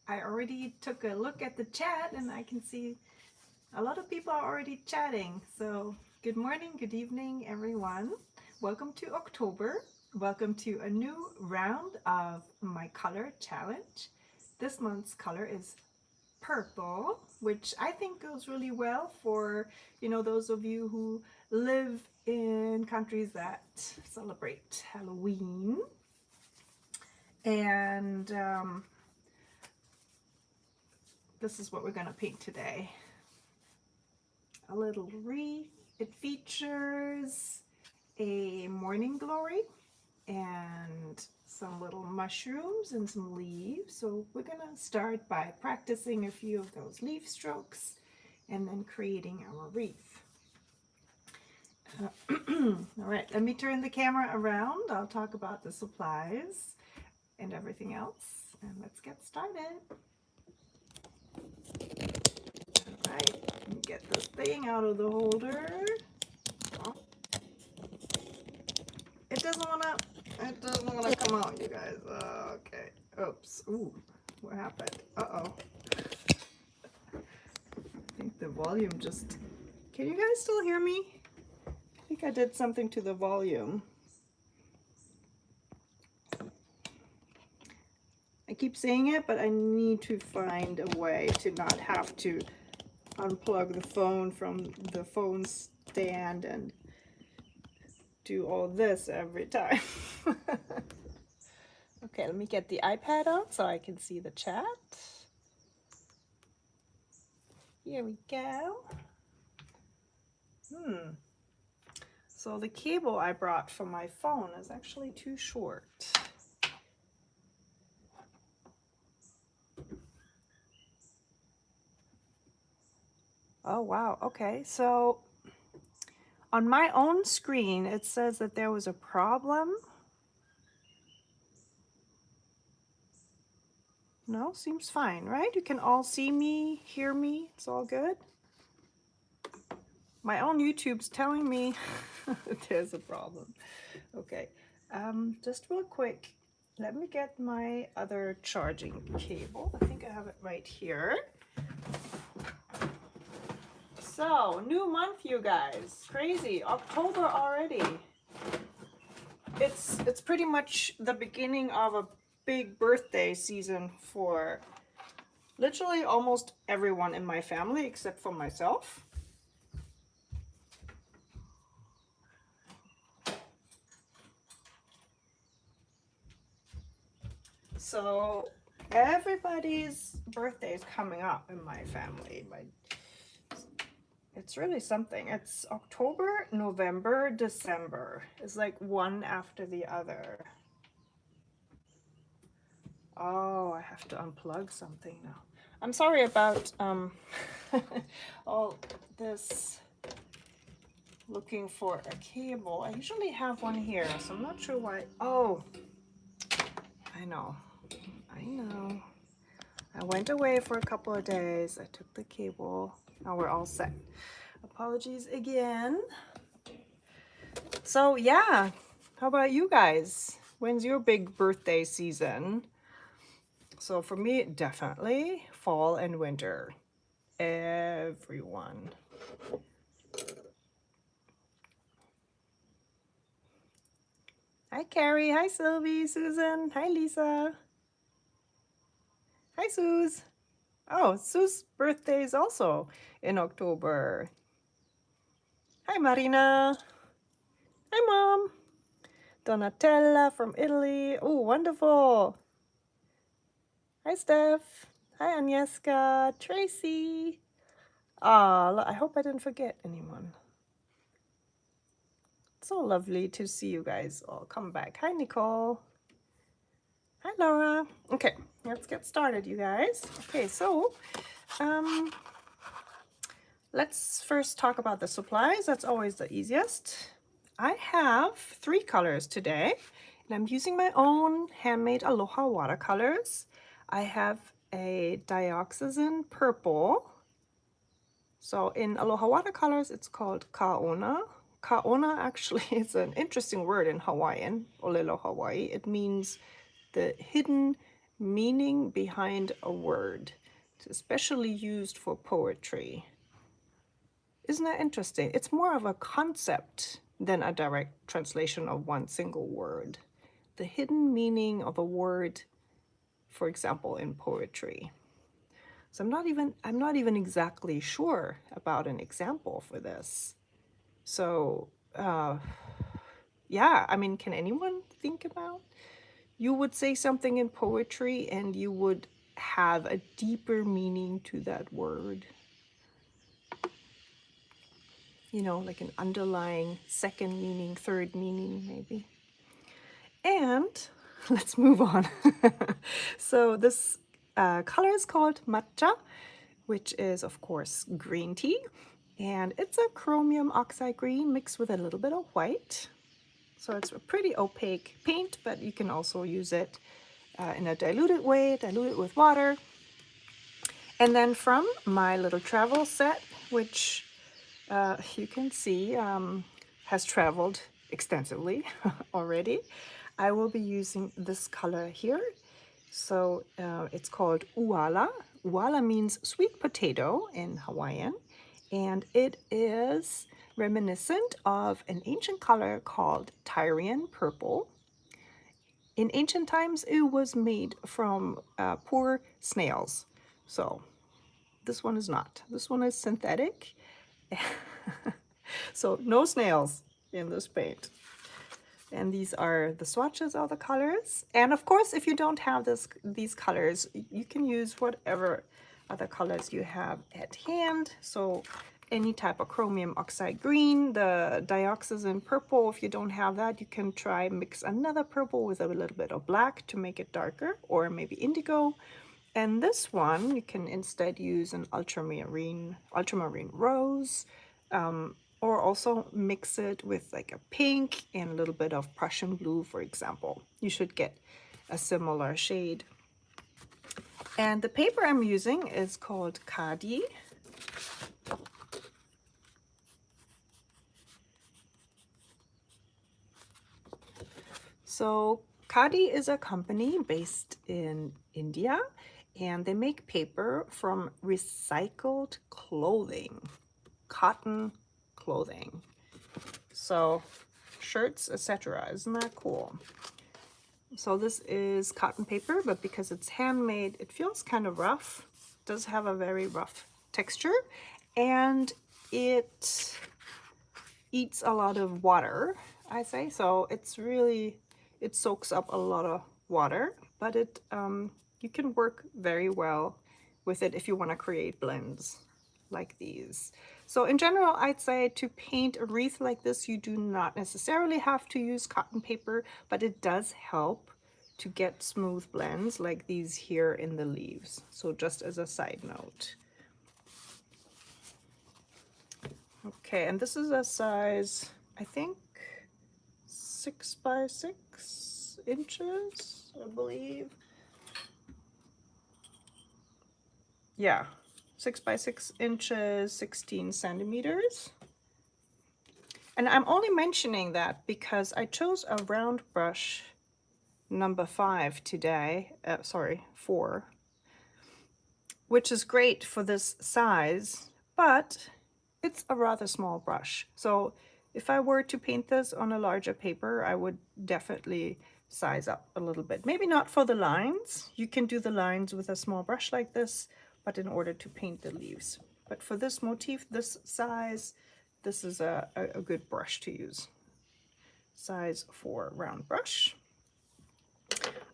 I already took a look at the chat and I can see a lot of people are already chatting. So good morning, good evening, everyone. Welcome to October. Welcome to a new round of my color challenge. This month's color is purple, which I think goes really well for, those of you who live in countries that celebrate Halloween. And this is what we're going to paint today. A little wreath. It features a morning glory and some little mushrooms and some leaves. So we're going to start by practicing a few of those leaf strokes and then creating our wreath. All right, let me turn the camera around. I'll talk about the supplies and everything else, and let's get started. All right, let me get this thing out of the holder. Oh. It doesn't want to come out, you guys. Okay. Oops. Ooh, what happened? Uh-oh. I think the volume just... Can you guys still hear me? I think I did something to the volume. I keep saying it, but I need to find a way to not have to unplug the phone from the phone stand and do all this every time. Okay, let me get the iPad out so I can see the chat. Here we go. So the cable I brought for my phone is actually too short. Oh, wow. Okay, so on my own screen, it says that there was a problem. No, seems fine, right? You can all see me, hear me. It's all good. My own YouTube's telling me that there's a problem. Okay, just real quick, let me get my other charging cable. I think I have it right here. So, new month, you guys. Crazy, October already. It's pretty much the beginning of a big birthday season for literally almost everyone in my family except for myself. So everybody's birthday is coming up in my family. It's really something. It's October, November, December. It's like one after the other. Oh, I have to unplug something now. I'm sorry about all this looking for a cable. I usually have one here, so I'm not sure why. Oh, I know. I went away for a couple of days. I took the cable. Now we're all set. Apologies again. So yeah, how about you guys? When's your big birthday season? So for me, definitely fall and winter. Everyone. Hi Carrie, hi Sylvie, Susan, hi Lisa. Hi Suze. Oh, Sue's birthday is also in October. Hi Marina. Hi Mom. Donatella from Italy. Oh, wonderful. Hi Steph. Hi Agnieszka. Tracy. I hope I didn't forget anyone. So lovely to see you guys all come back. Hi Nicole. Hi Laura. Okay, let's get started, you guys. Okay, so let's first talk about the supplies. That's always the easiest. I have 3 colors today, and I'm using my own handmade Aloha watercolors. I have a dioxazine purple. So in Aloha watercolors, it's called Kaona. Kaona actually is an interesting word in Hawaiian, Olelo Hawaii. It means the hidden meaning behind a word. It's especially used for poetry. Isn't that interesting? It's more of a concept than a direct translation of one single word. The hidden meaning of a word, for example, in poetry. So I'm not even exactly sure about an example for this. So yeah, I mean, can anyone think about? You would say something in poetry and you would have a deeper meaning to that word. You know, like an underlying second meaning, third meaning, maybe. And let's move on. So this color is called Matcha, which is, of course, green tea. And it's a chromium oxide green mixed with a little bit of white. So it's a pretty opaque paint, but you can also use it in a diluted way, dilute it with water. And then from my little travel set, which you can see has traveled extensively already, I will be using this color here. So it's called Uala. Uala means sweet potato in Hawaiian, and it is reminiscent of an ancient color called Tyrian purple. In ancient times, it was made from poor snails. So this one is not. This one is synthetic. So no snails in this paint. And these are the swatches of the colors. And of course, if you don't have these colors, you can use whatever other colors you have at hand. So any type of chromium oxide green, the dioxazine purple, if you don't have that, you can try mix another purple with a little bit of black to make it darker, or maybe indigo. And this one, you can instead use an ultramarine rose, or also mix it with like a pink and a little bit of Prussian blue, for example. You should get a similar shade. And the paper I'm using is called Khadi. So Khadi is a company based in India, and they make paper from recycled clothing, cotton clothing. So shirts, etc. Isn't that cool? So this is cotton paper, but because it's handmade, it feels kind of rough. It does have a very rough texture, and it eats a lot of water, I say. So it's really, it soaks up a lot of water, but it you can work very well with it if you want to create blends like these. So in general, I'd say to paint a wreath like this, you do not necessarily have to use cotton paper, but it does help to get smooth blends like these here in the leaves. So just as a side note. Okay, and this is a size, I think, 6 by 6 inches, I believe. Yeah, 6 by 6 inches, 16 centimeters. And I'm only mentioning that because I chose a round brush number 5 today, sorry, 4, which is great for this size, but it's a rather small brush. So if I were to paint this on a larger paper, I would definitely size up a little bit. Maybe not for the lines. You can do the lines with a small brush like this, but in order to paint the leaves. But for this motif, this size, this is a good brush to use. Size 4 round brush.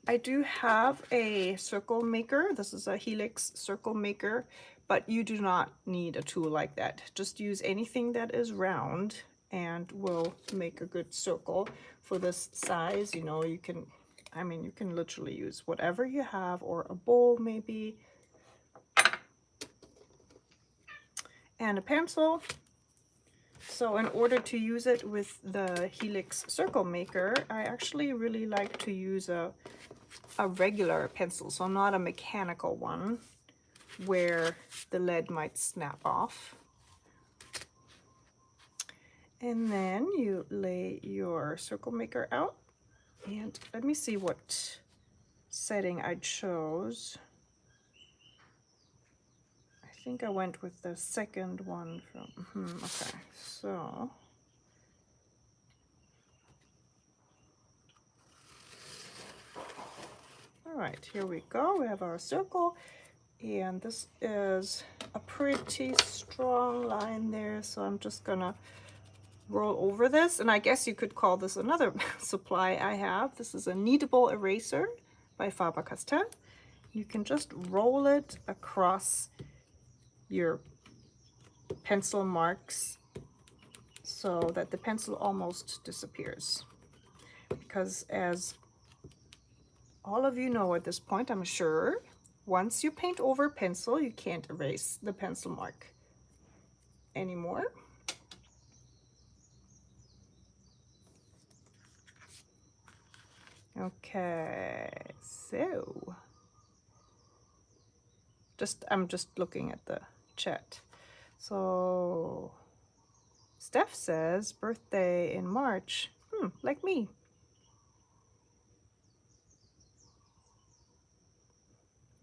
I do have a circle maker. This is a Helix circle maker, but you do not need a tool like that. Just use anything that is round and will make a good circle for this size. You know, you can, I mean, you can literally use whatever you have, or a bowl maybe, and a pencil. So in order to use it with the Helix circle maker, I actually really like to use a regular pencil, so not a mechanical one where the lead might snap off. And then you lay your circle maker out, and let me see what setting I chose. I think I went with the second one from, okay, so. All right, here we go. We have our circle, and this is a pretty strong line there, so I'm just gonna roll over this, and I guess you could call this another supply I have. This is a kneadable eraser by Faber-Castell. You can just roll it across your pencil marks so that the pencil almost disappears, because as all of you know at this point, I'm sure, once you paint over pencil, you can't erase the pencil mark anymore. Okay, so I'm just looking at the chat. So Steph says birthday in March. Like me.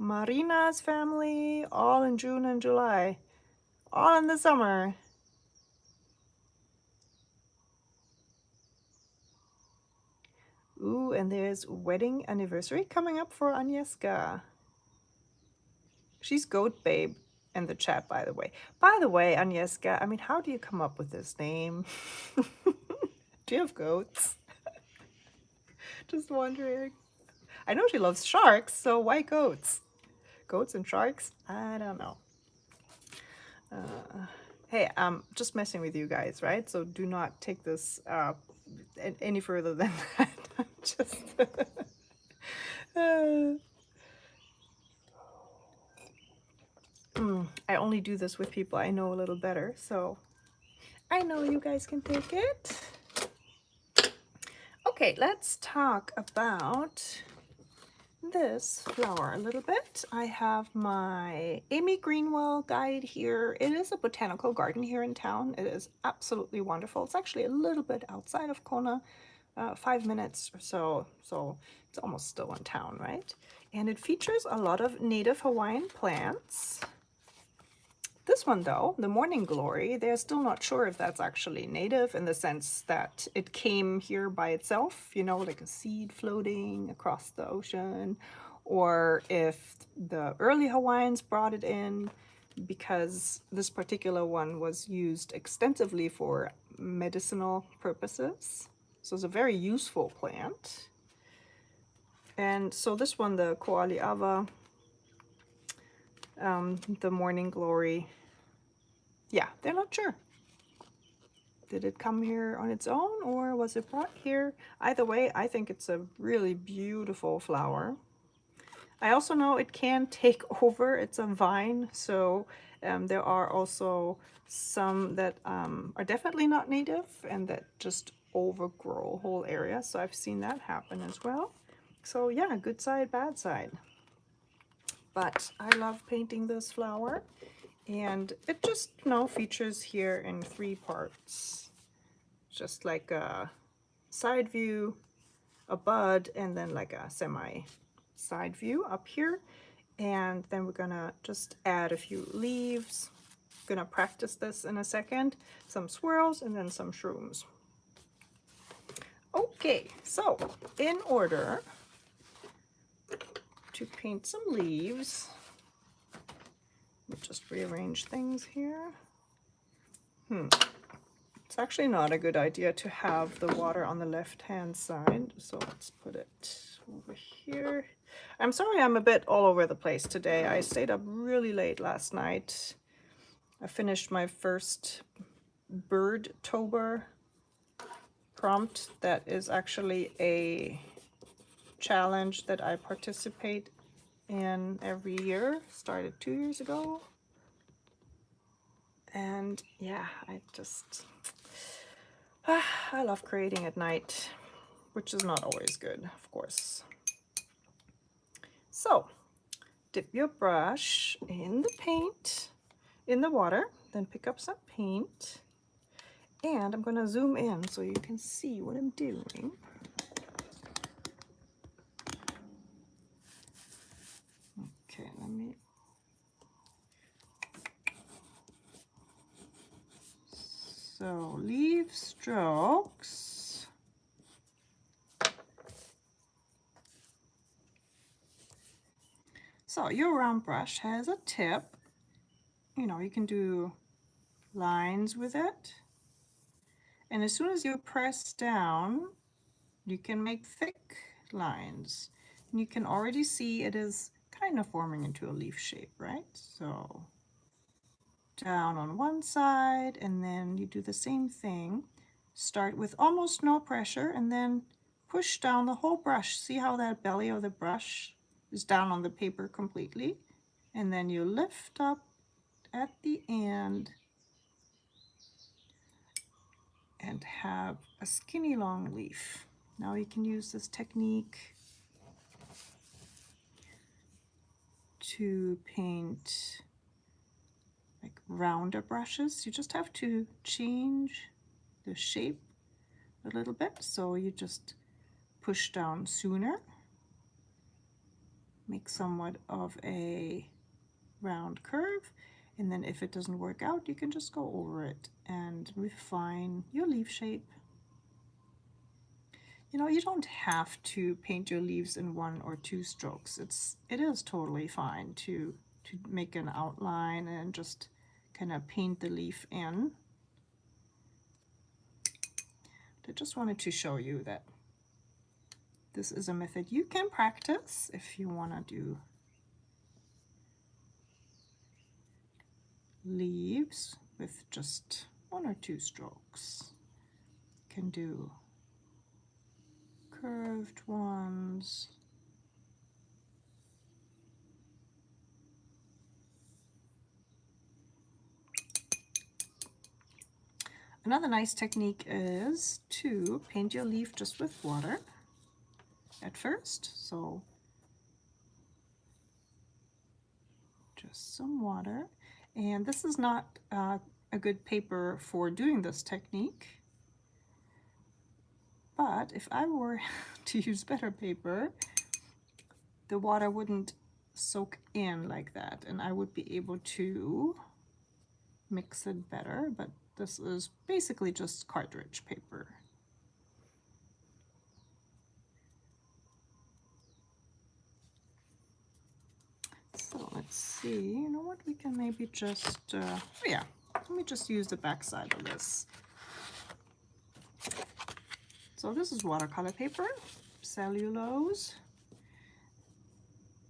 Marina's family, all in June and July, all in the summer. Ooh, and there's wedding anniversary coming up for Agnieszka. She's Goat Babe in the chat, by the way. By the way, Agnieszka, I mean, how do you come up with this name? Do you have goats? Just wondering. I know she loves sharks, so why goats? Goats and sharks? I don't know. Hey, I'm just messing with you guys, right? So do not take this any further than that. I'm just... I only do this with people I know a little better, so I know you guys can take it. Okay, let's talk about this flower a little bit. I have my Amy Greenwell guide here. It is a botanical garden here in town. It is absolutely wonderful. It's actually a little bit outside of Kona, 5 minutes or so, so it's almost still in town, right? And it features a lot of native Hawaiian plants. This one though, the Morning Glory, they're still not sure if that's actually native in the sense that it came here by itself, you know, like a seed floating across the ocean, or if the early Hawaiians brought it in, because this particular one was used extensively for medicinal purposes. So it's a very useful plant. And so this one, the Koali'awa, the Morning Glory, yeah, they're not sure. Did it come here on its own or was it brought here? Either way, I think it's a really beautiful flower. I also know it can take over. It's a vine, so there are also some that are definitely not native and that just overgrow a whole area. So I've seen that happen as well. So yeah, good side, bad side. But I love painting this flower. And it just, you know, features here in 3 parts. Just like a side view, a bud, and then like a semi side view up here. And then we're gonna just add a few leaves. Gonna practice this in a second. Some swirls and then some shrooms. Okay, so in order to paint some leaves, just rearrange things here. It's actually not a good idea to have the water on the left-hand side, so let's put it over here. I'm sorry I'm a bit all over the place today. I stayed up really late last night. I finished my first Birdtober prompt. That is actually a challenge that I participate in every year. Started 2 years ago. And yeah, I love creating at night, which is not always good, of course. So dip your brush in the paint, in the water, then pick up some paint. And I'm gonna zoom in so you can see what I'm doing. So leaf strokes. So your round brush has a tip. You know, you can do lines with it. And as soon as you press down, you can make thick lines. And you can already see it is kind of forming into a leaf shape, right? So down on one side, and then you do the same thing. Start with almost no pressure and then push down the whole brush. See how that belly of the brush is down on the paper completely? And then you lift up at the end and have a skinny long leaf. Now you can use this technique to paint like rounder brushes. You just have to change the shape a little bit, so you just push down sooner, make somewhat of a round curve, and then if it doesn't work out, you can just go over it and refine your leaf shape. You know, you don't have to paint your leaves in 1 or 2 strokes. It is totally fine to make an outline and just kind of paint the leaf in. I just wanted to show you that this is a method you can practice if you want to do leaves with just 1 or 2 strokes. You can do curved ones. Another nice technique is to paint your leaf just with water at first. So just some water. And this is not a good paper for doing this technique. But if I were to use better paper, the water wouldn't soak in like that, and I would be able to mix it better. But this is basically just cartridge paper. So let's see, you know what, we can maybe just, oh yeah, let me just use the back side of this. So this is watercolor paper, cellulose.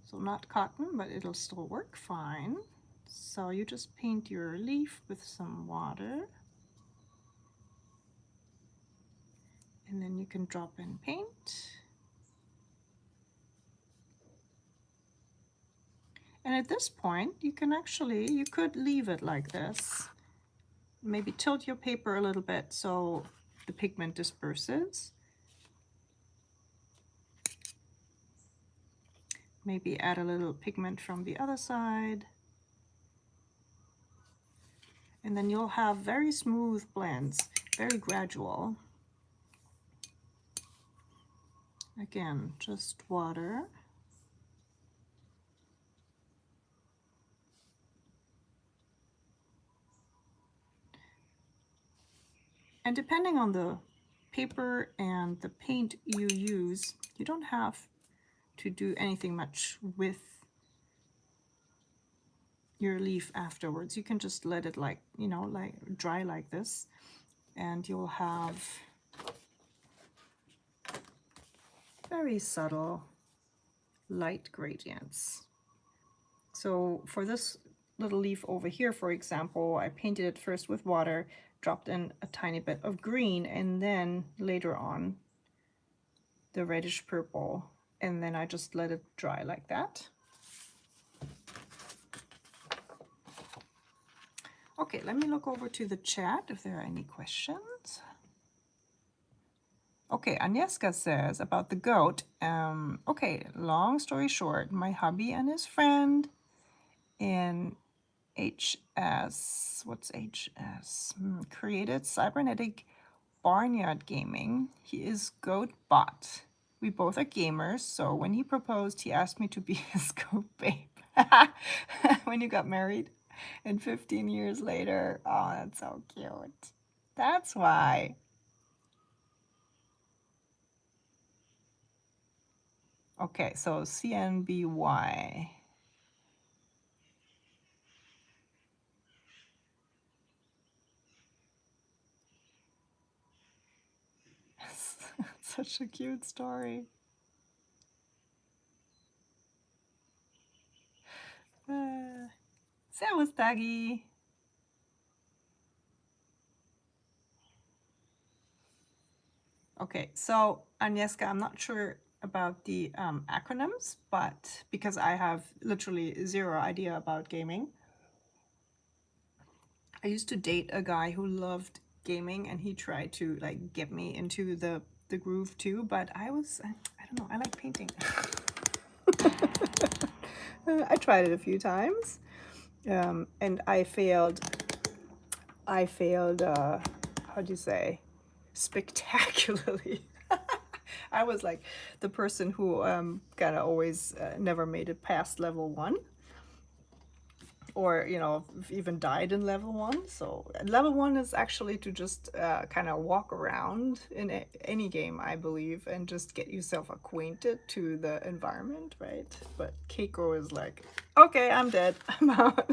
So not cotton, but it'll still work fine. So you just paint your leaf with some water. And then you can drop in paint. And at this point, you could leave it like this. Maybe tilt your paper a little bit so the pigment disperses. Maybe add a little pigment from the other side. And then you'll have very smooth blends, very gradual. Again, just water. And depending on the paper and the paint you use, you don't have to do anything much with your leaf afterwards. You can just let it like dry like this, and you'll have very subtle light gradients. So for this little leaf over here, for example, I painted it first with water, dropped in a tiny bit of green, and then later on the reddish purple, and then I just let it dry like that. Okay, let me look over to the chat if there are any questions. Okay, Agnieszka says about the goat. Okay, long story short, my hubby and his friend in HS, what's HS? Created cybernetic barnyard gaming. He is goat bot. We both are gamers, so when he proposed, he asked me to be his goat babe. When you got married, and 15 years later, oh, that's so cute. That's why. Okay, so CNBY. Such a cute story. Servus, Dagi. Okay, so Agnieszka, I'm not sure about the acronyms, but because I have literally zero idea about gaming. I used to date a guy who loved gaming and he tried to like get me into the groove too, but I don't know, I like painting. I tried it a few times and I failed, how do you say, spectacularly. I was like the person who kind of always never made it past level 1. Or, you know, even died in level 1. So level 1 is actually to just kind of walk around in any game, I believe, and just get yourself acquainted to the environment, right? But Keiko is like, okay, I'm dead, I'm out.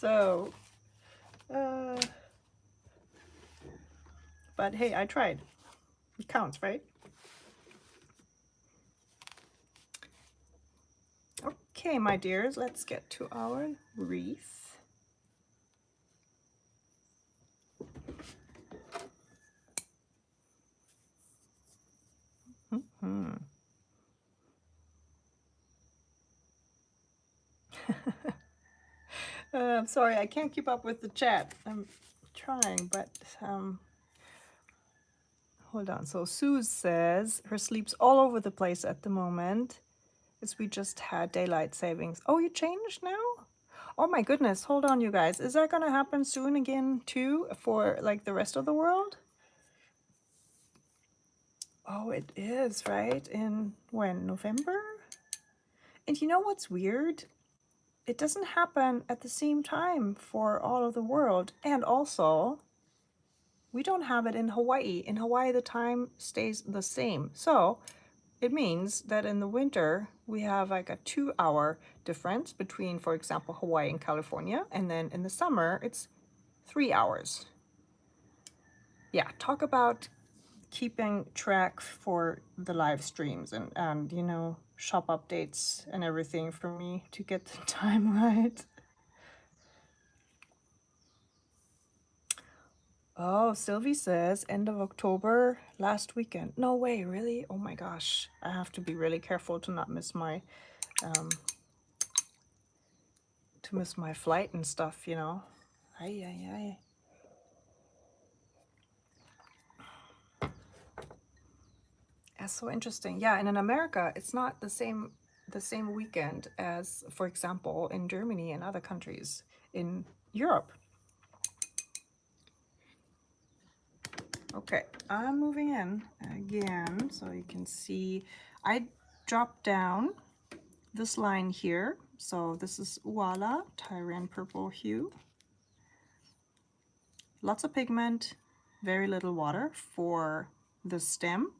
So, but hey, I tried. It counts, right? Okay, my dears, let's get to our wreath. I'm sorry, I can't keep up with the chat. I'm trying, but hold on. So Sue says her sleep's all over the place at the moment as we just had daylight savings. Oh, you changed now? Oh my goodness, hold on, you guys. Is that gonna happen soon again too for like the rest of the world? Oh, it is, right? In when? November? And you know what's weird? It doesn't happen at the same time for all of the world. And also, we don't have it in Hawaii. In Hawaii, the time stays the same. So it means that in the winter, we have like a 2-hour difference between, for example, Hawaii and California. And then in the summer, it's 3 hours. Yeah, talk about keeping track for the live streams and you know, shop updates and everything for me to get the time right. Oh, Sylvie says end of October, last weekend. No way, really? Oh my gosh. I have to be really careful to not miss my flight and stuff, you know. Ay, ay, ay. That's so interesting. Yeah, and in America, it's not the same weekend as, for example, in Germany and other countries in Europe. Okay, I'm moving in again so you can see. I dropped down this line here. So this is Uala, Tyrian purple hue. Lots of pigment, very little water for the stem.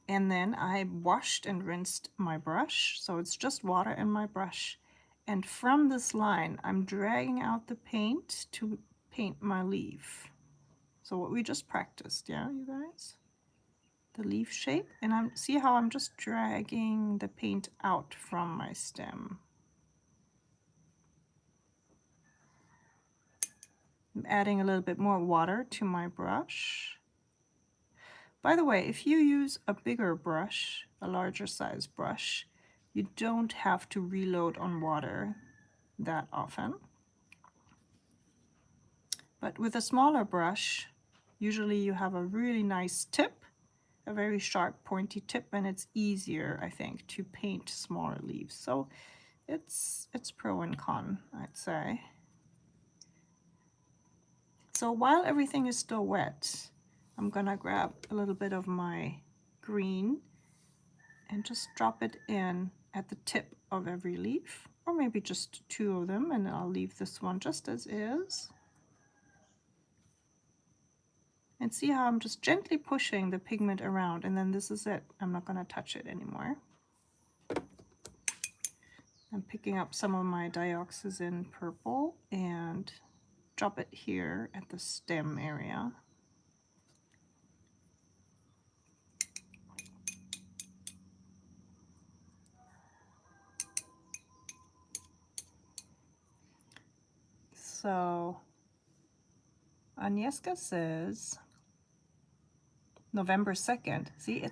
And then I washed and rinsed my brush. So it's just water in my brush. And from this line, I'm dragging out the paint to paint my leaf. So what we just practiced, yeah, you guys? The leaf shape. And see how I'm just dragging the paint out from my stem. I'm adding a little bit more water to my brush. By the way, if you use a bigger brush, a larger size brush, you don't have to reload on water that often. But with a smaller brush, usually you have a really nice tip, a very sharp pointy tip, and it's easier, I think, to paint smaller leaves. So it's pro and con, I'd say. So while everything is still wet, I'm gonna grab a little bit of my green and just drop it in at the tip of every leaf, or maybe just 2 of them, and I'll leave this one just as is. And see how I'm just gently pushing the pigment around, and then this is it. I'm not going to touch it anymore. I'm picking up some of my dioxazine purple and drop it here at the stem area. So Agnieszka says November 2nd. See,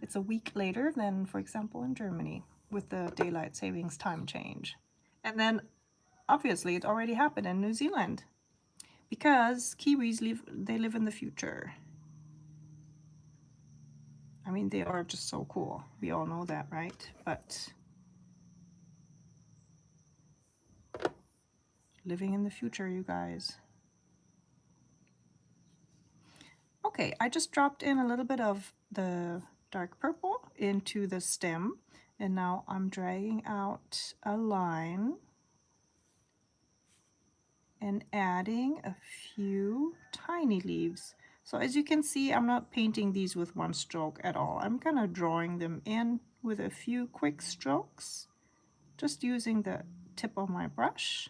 it's a week later than, for example, in Germany with the daylight savings time change. And then obviously it already happened in New Zealand because Kiwis live in the future. I mean, they are just so cool. We all know that, right? But living in the future, you guys. Okay, I just dropped in a little bit of the dark purple into the stem, and now I'm dragging out a line and adding a few tiny leaves. So as you can see, I'm not painting these with one stroke at all. I'm kind of drawing them in with a few quick strokes, just using the tip of my brush.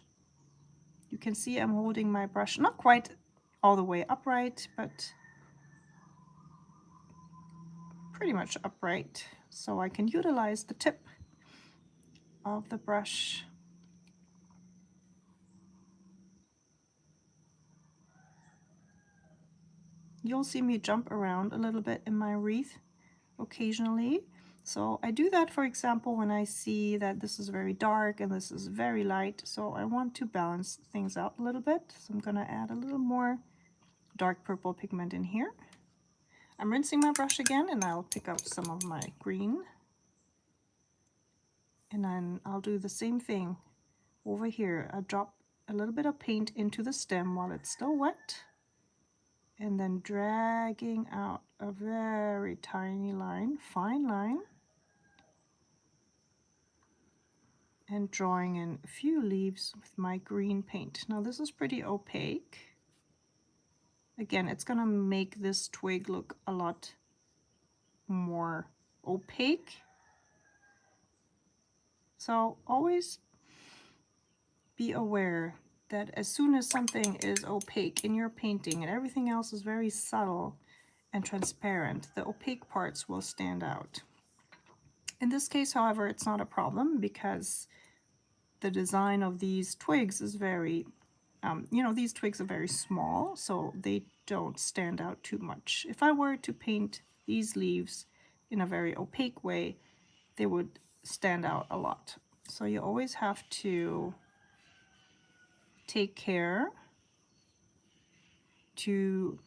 You can see I'm holding my brush not quite all the way upright, but pretty much upright, so I can utilize the tip of the brush. You'll see me jump around a little bit in my wreath occasionally. So I do that, for example, when I see that this is very dark and this is very light. So I want to balance things out a little bit. So I'm going to add a little more dark purple pigment in here. I'm rinsing my brush again, and I'll pick up some of my green. And then I'll do the same thing over here. I'll drop a little bit of paint into the stem while it's still wet, and then dragging out a very tiny line, fine line, and drawing in a few leaves with my green paint. Now this is pretty opaque. Again, it's gonna make this twig look a lot more opaque. So always be aware that as soon as something is opaque in your painting and everything else is very subtle and transparent, the opaque parts will stand out. In this case, however, it's not a problem because the design of these twigs is very, these twigs are very small, so they don't stand out too much. If I were to paint these leaves in a very opaque way, they would stand out a lot. So you always have to take care to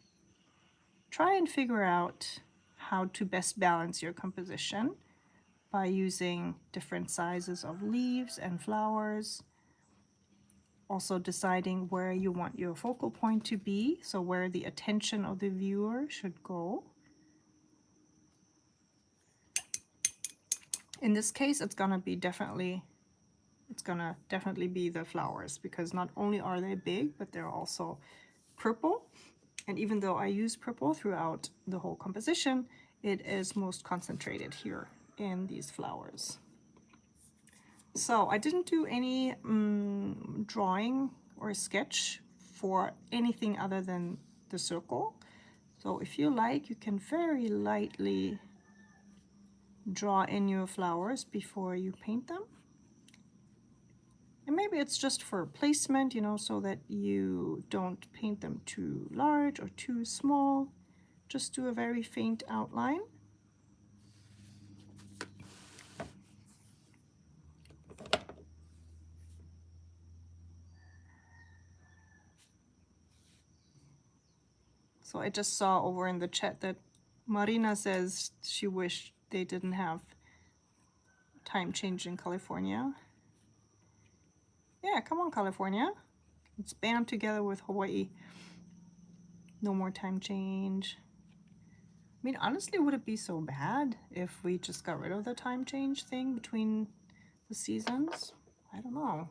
try and figure out how to best balance your composition by using different sizes of leaves and flowers. Also deciding where you want your focal point to be, so where the attention of the viewer should go. In this case, it's gonna definitely be the flowers, because not only are they big, but they're also purple. And even though I use purple throughout the whole composition, it is most concentrated here in these flowers. So I didn't do any drawing or sketch for anything other than the circle. So if you like, you can very lightly draw in your flowers before you paint them. And maybe it's just for placement, so that you don't paint them too large or too small. Just do a very faint outline. So I just saw over in the chat that Marina says she wished they didn't have time change in California. Yeah, come on, California. Let's band together with Hawaii. No more time change. I mean, honestly, would it be so bad if we just got rid of the time change thing between the seasons? I don't know.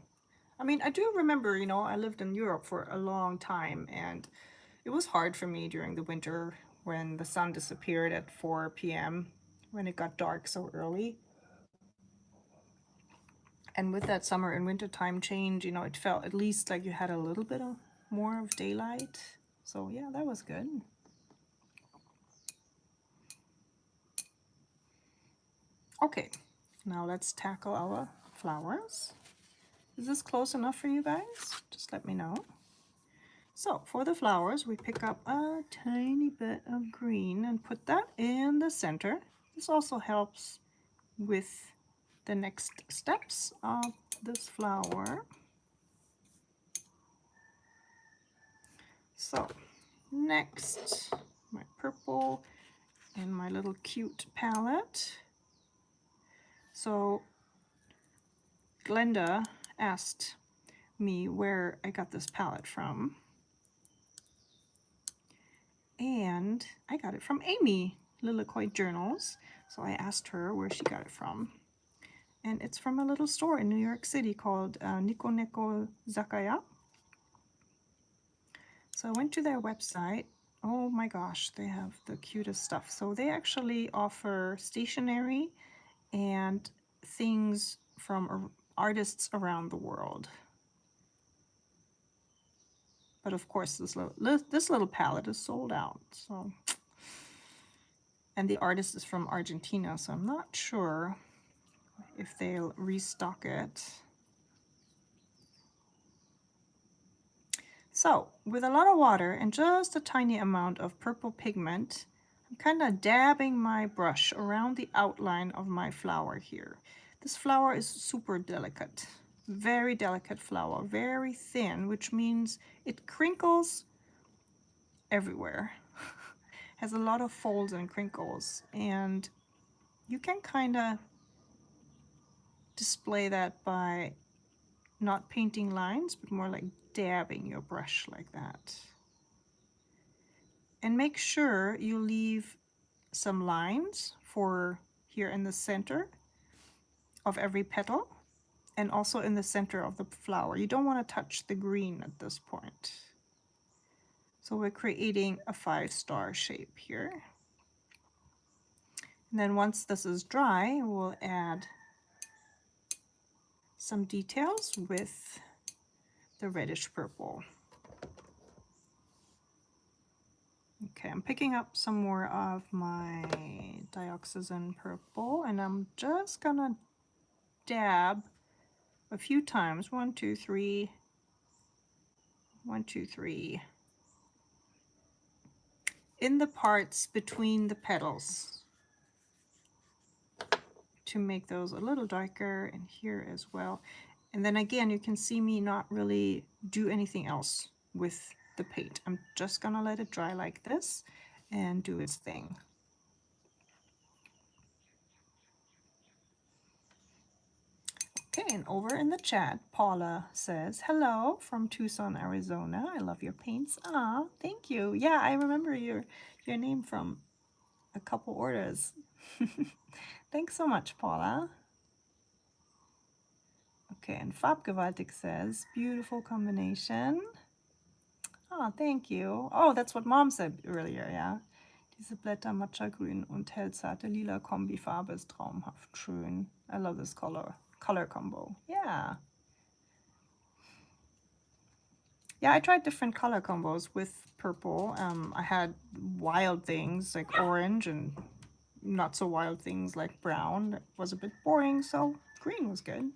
I mean, I do remember, I lived in Europe for a long time, and It was hard for me during the winter when the sun disappeared at 4 p.m. when it got dark so early. And with that summer and winter time change, you know, it felt at least like you had a little bit of more of daylight. So yeah, that was good. Okay, now let's tackle our flowers. Is this close enough for you guys? Just let me know. So for the flowers, we pick up a tiny bit of green and put that in the center. This also helps with the next steps of this flower. So next, my purple and my little cute palette. So Glenda asked me where I got this palette from. And I got it from Amy, Lilacoid Journals. So I asked her where she got it from. And it's from a little store in New York City called Niko Neko Zakaya. So I went to their website. Oh my gosh, they have the cutest stuff. So they actually offer stationery and things from artists around the world. But of course, this little palette is sold out. So, and the artist is from Argentina, so I'm not sure if they'll restock it. So, with a lot of water and just a tiny amount of purple pigment, I'm kind of dabbing my brush around the outline of my flower here. This flower is super delicate. Very delicate flower, very thin, which means it crinkles everywhere. Has a lot of folds and crinkles, and you can kind of display that by not painting lines, but more like dabbing your brush like that. And make sure you leave some lines for here in the center of every petal, and also in the center of the flower. You don't want to touch the green at this point. So we're creating a 5-star shape here. And then once this is dry, we'll add some details with the reddish purple. Okay, I'm picking up some more of my dioxazine purple, and I'm just gonna dab a few times. 1, 2, 3. 1, 2, 3. In the parts between the petals to make those a little darker, and here as well. And then again, you can see me not really do anything else with the paint. I'm just gonna let it dry like this and do its thing. Okay, and over in the chat, Paula says, hello from Tucson, Arizona. I love your paints. Ah, thank you. Yeah, I remember your name from a couple orders. Thanks so much, Paula. Okay, and Farbgewaltig says, beautiful combination. Oh, thank you. Oh, that's what Mom said earlier, yeah. Diese Blätter Matcha grün und hellzarte lila Kombifarbe ist traumhaft schön. I love this color combo. Yeah. Yeah, I tried different color combos with purple. I had wild things like orange and not so wild things like brown. That was a bit boring, so green was good.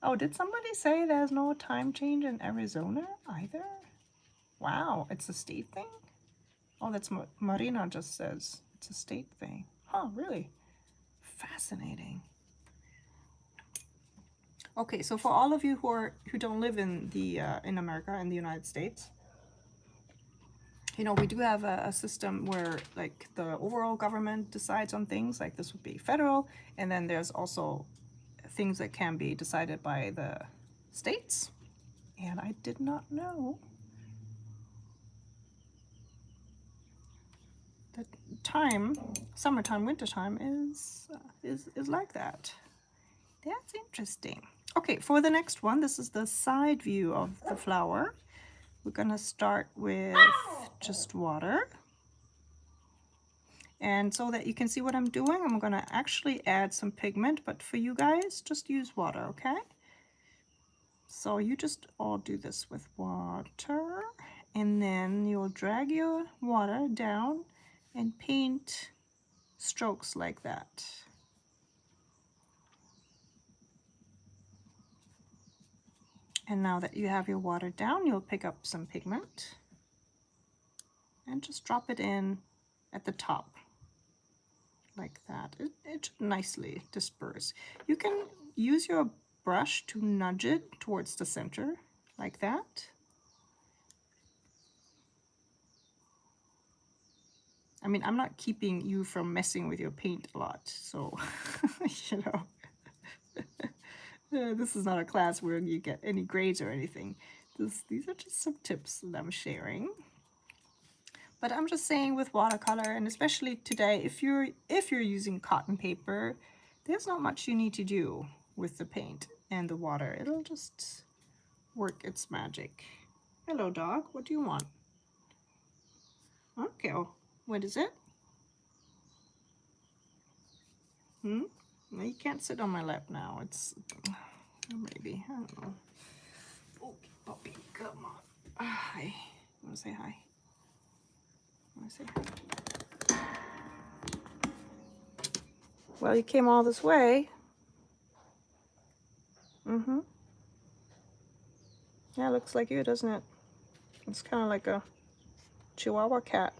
Oh, did somebody say there's no time change in Arizona either? Wow, it's a state thing? Oh, that's what Marina just says. It's a state thing. Huh, really? Fascinating. Okay, so for all of you who don't live in in America, in the United States, you know, we do have a system where like the overall government decides on things, like this would be federal, and then there's also things that can be decided by the states. And I did not know the time, summertime, wintertime is like that. That's interesting. Okay, for the next one, this is the side view of the flower. We're gonna start with just water. And so that you can see what I'm doing, I'm gonna actually add some pigment, but for you guys, just use water, okay? So you just all do this with water, and then you'll drag your water down and paint strokes like that. And now that you have your water down, you'll pick up some pigment and just drop it in at the top like that. It should nicely disperse. You can use your brush to nudge it towards the center like that. I mean, I'm not keeping you from messing with your paint a lot, so you know. This is not a class where you get any grades or anything. These are just some tips that I'm sharing. But I'm just saying with watercolor, and especially today, if you're using cotton paper, there's not much you need to do with the paint and the water. It'll just work its magic. Hello, dog. What do you want? Okay. Oh, what is it? No, you can't sit on my lap now. It's maybe, I don't know. Okay, puppy, come on. Hi. You want to say hi? Want to say hi? Well, you came all this way. Yeah, looks like you, doesn't it? It's kind of like a Chihuahua cat.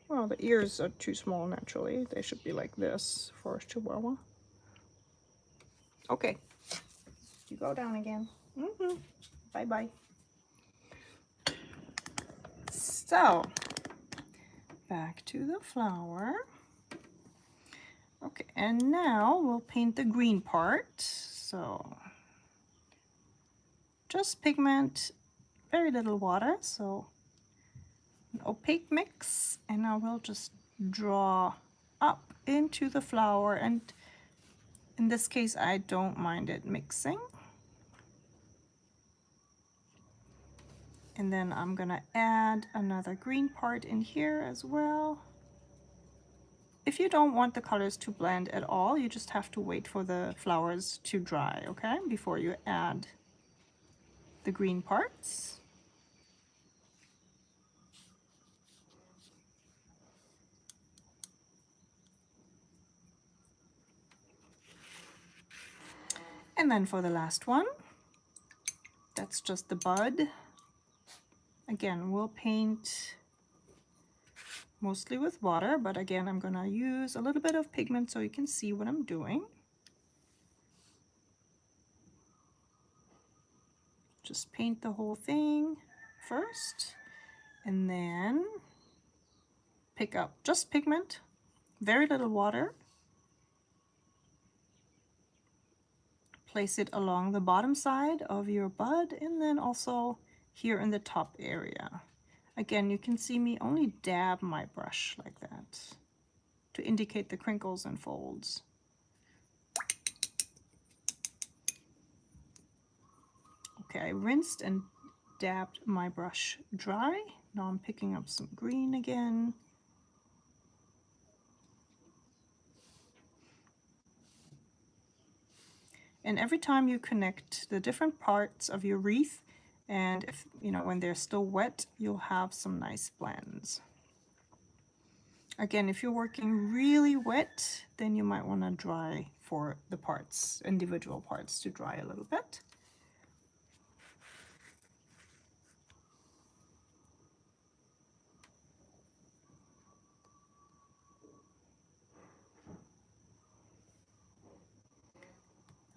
Well, the ears are too small naturally. They should be like this for a Chihuahua. Okay. You go down again. Bye-bye. So, back to the flower. Okay, and now we'll paint the green part. So, just pigment, very little water, so an opaque mix, and I will just draw up into the flower, and in this case I don't mind it mixing. And then I'm gonna add another green part in here as well. If you don't want the colors to blend at all, you just have to wait for the flowers to dry, okay, before you add the green parts. And then for the last one, that's just the bud. Again, we'll paint mostly with water, but again, I'm gonna use a little bit of pigment so you can see what I'm doing. Just paint the whole thing first, and then pick up just pigment, very little water. Place it along the bottom side of your bud, and then also here in the top area. Again, you can see me only dab my brush like that to indicate the crinkles and folds. Okay, I rinsed and dabbed my brush dry. Now I'm picking up some green again. And every time you connect the different parts of your wreath, and if you know, when they're still wet, you'll have some nice blends. Again, if you're working really wet, then you might want to dry for the parts, individual parts, to dry a little bit.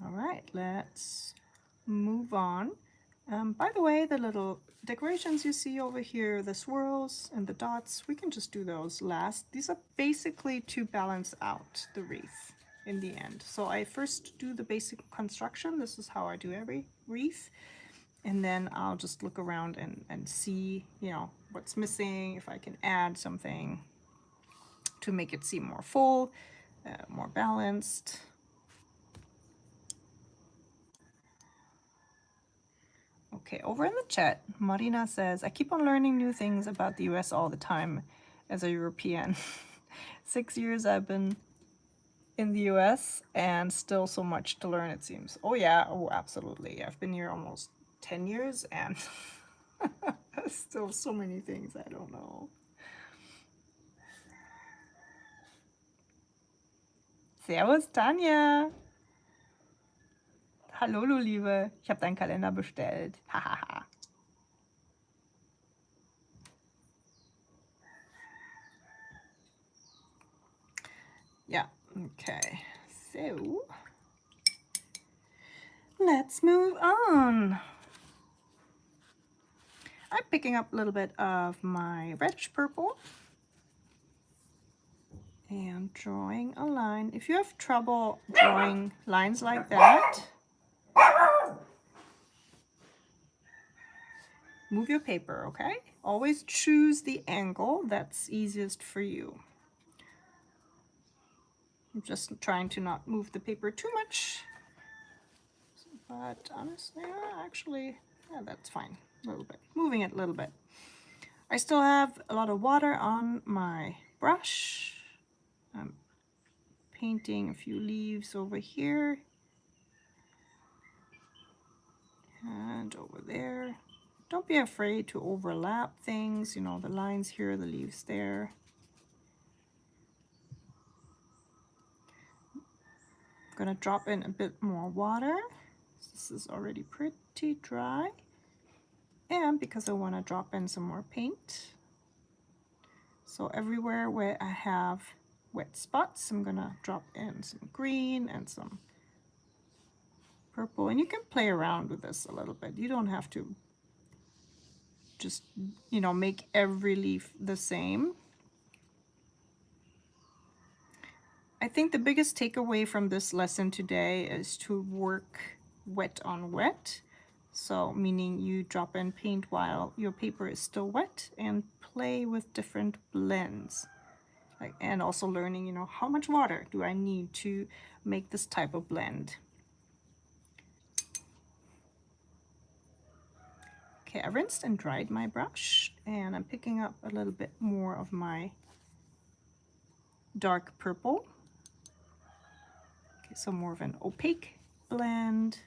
All right, let's move on. By the way, the little decorations you see over here, the swirls and the dots, we can just do those last. These are basically to balance out the wreath in the end. So I first do the basic construction. This is how I do every wreath. And then I'll just look around and see, you know, what's missing, if I can add something. to make it seem more full, more balanced. Okay, over in the chat, Marina says, I keep on learning new things about the US all the time as a European. 6 years I've been in the US and still so much to learn, it seems. Oh yeah, oh absolutely. I've been here almost 10 years and still so many things I don't know. Servus Tanja. Hallo du Liebe, ich habe deinen Kalender bestellt. Hahaha. Yeah, okay. So let's move on. I'm picking up a little bit of my reddish purple and drawing a line. If you have trouble drawing lines like that, move your paper, okay? Always choose the angle that's easiest for you. I'm just trying to not move the paper too much. But honestly, actually, yeah, that's fine. A little bit. Moving it a little bit. I still have a lot of water on my brush. I'm painting a few leaves over here. And over there. Don't be afraid to overlap things, you know, the lines here, the leaves there. I'm gonna drop in a bit more water. This is already pretty dry. And because I want to drop in some more paint. So everywhere where I have wet spots, I'm gonna drop in some green and some purple. And you can play around with this a little bit. You don't have to just, you know, make every leaf the same. I think the biggest takeaway from this lesson today is to work wet on wet. So meaning you drop in paint while your paper is still wet and play with different blends. Like, and also learning, you know, how much water do I need to make this type of blend. Okay, I rinsed and dried my brush and I'm picking up a little bit more of my dark purple. Okay, so more of an opaque blend.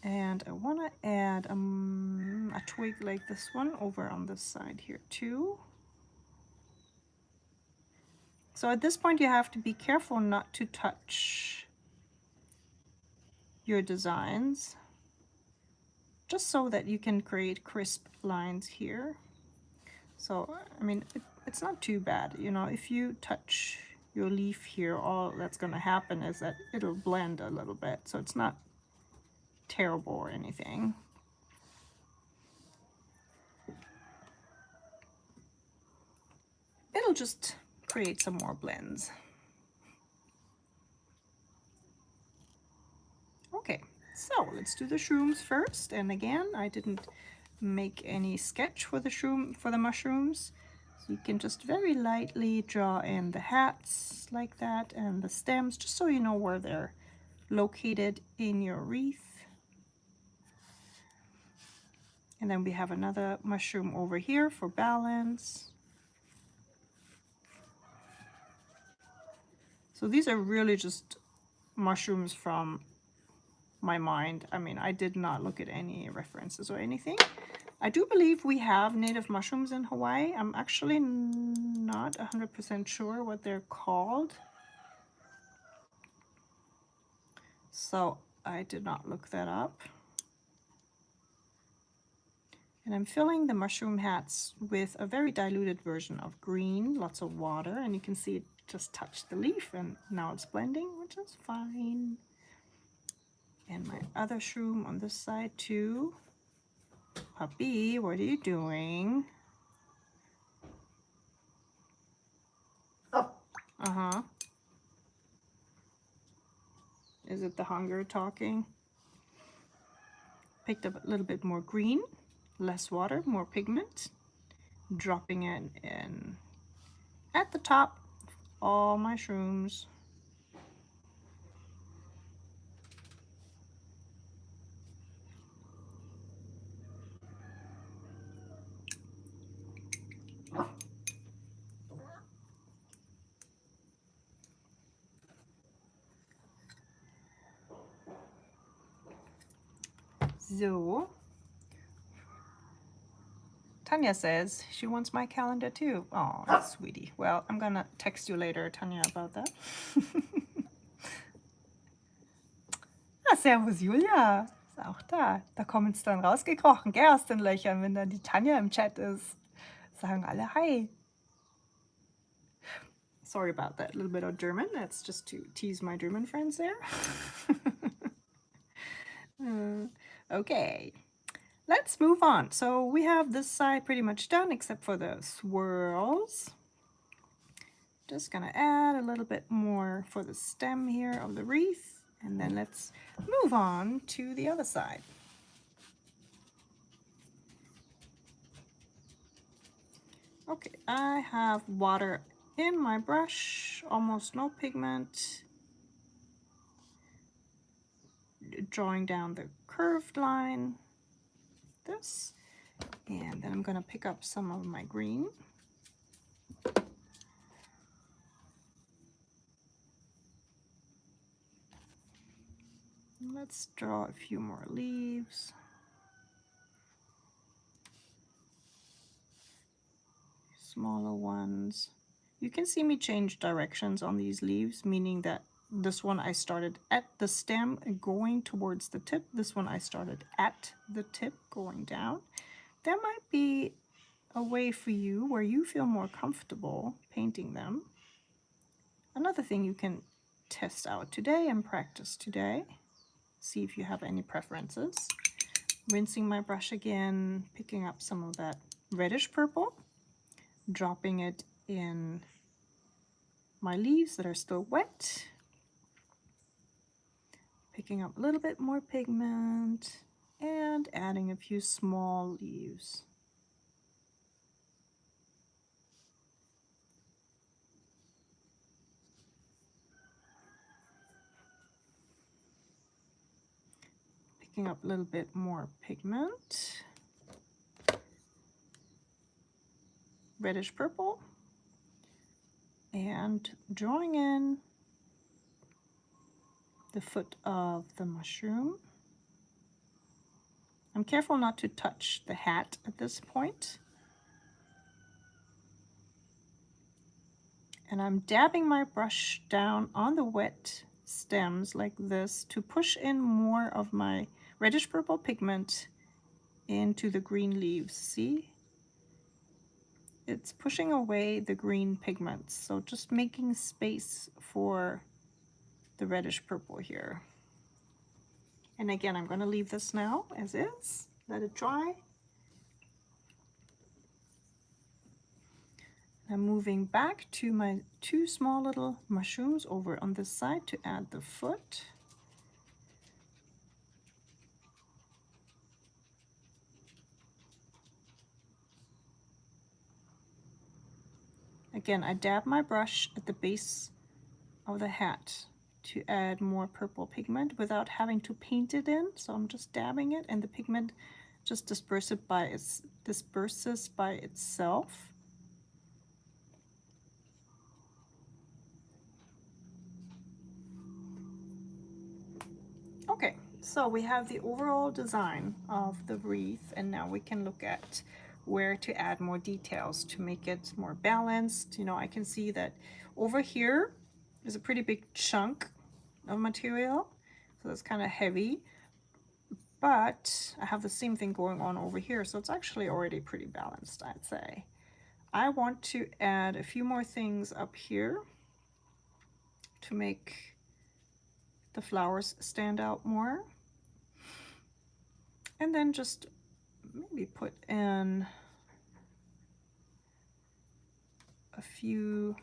And I want to add a twig like this one over on this side here too. So at this point you have to be careful not to touch your designs, just so that you can create crisp lines here. So, I mean, it's not too bad. You know, if you touch your leaf here, all that's going to happen is that it'll blend a little bit. So it's not terrible or anything. It'll just create some more blends. Okay, so let's do the shrooms first. And again, I didn't make any sketch for the mushrooms. So you can just very lightly draw in the hats like that and the stems, just so you know where they're located in your wreath. And then we have another mushroom over here for balance. So these are really just mushrooms from my mind. I mean, I did not look at any references or anything. I do believe we have native mushrooms in Hawaii. I'm actually not 100% sure what they're called. So I did not look that up. And I'm filling the mushroom hats with a very diluted version of green, lots of water, and you can see it just touched the leaf and now it's blending, which is fine. And my other shroom on this side too. Puppy, what are you doing? Oh. Uh-huh. Is it the hunger talking? Picked up a little bit more green, less water, more pigment. Dropping it in at the top all my shrooms. So Tanya says she wants my calendar too. Oh, sweetie. Well, I'm gonna text you later, Tanya, about that. Servus Julia. Ist auch da. Da kommen es dann rausgekrochen, gell, aus den Löchern, wenn dann die Tanja im Chat ist. Sagen alle Hi. Sorry about that little bit of German. That's just to tease my German friends there. Okay, let's move on. So we have this side pretty much done except for the swirls. Just gonna add a little bit more for the stem here of the wreath, and then let's move on to the other side. Okay, I have water in my brush, almost no pigment. Drawing down the curved line, this, and then I'm gonna pick up some of my green. Let's draw a few more leaves. Smaller ones. You can see me change directions on these leaves, meaning that this one I started at the stem going towards the tip. This one I started at the tip going down. There might be a way for you where you feel more comfortable painting them. Another thing you can test out today and practice today. See if you have any preferences. Rinsing my brush again, picking up some of that reddish purple, dropping it in my leaves that are still wet, picking up a little bit more pigment, and adding a few small leaves. Picking up a little bit more pigment, reddish purple, and drawing in the foot of the mushroom. I'm careful not to touch the hat at this point. And I'm dabbing my brush down on the wet stems like this to push in more of my reddish purple pigment into the green leaves. See? It's pushing away the green pigments. So just making space for the reddish purple here. And again, I'm going to leave this now as is. Let it dry. I'm moving back to my two small little mushrooms over on this side to add the foot. Again, I dab my brush at the base of the hat to add more purple pigment without having to paint it in. So I'm just dabbing it and the pigment just disperses by itself. Okay, so we have the overall design of the wreath, and now we can look at where to add more details to make it more balanced. You know, I can see that over here is a pretty big chunk of material, so it's kind of heavy, but I have the same thing going on over here, so it's actually already pretty balanced, I'd say. I want to add a few more things up here to make the flowers stand out more, and then just maybe put in a few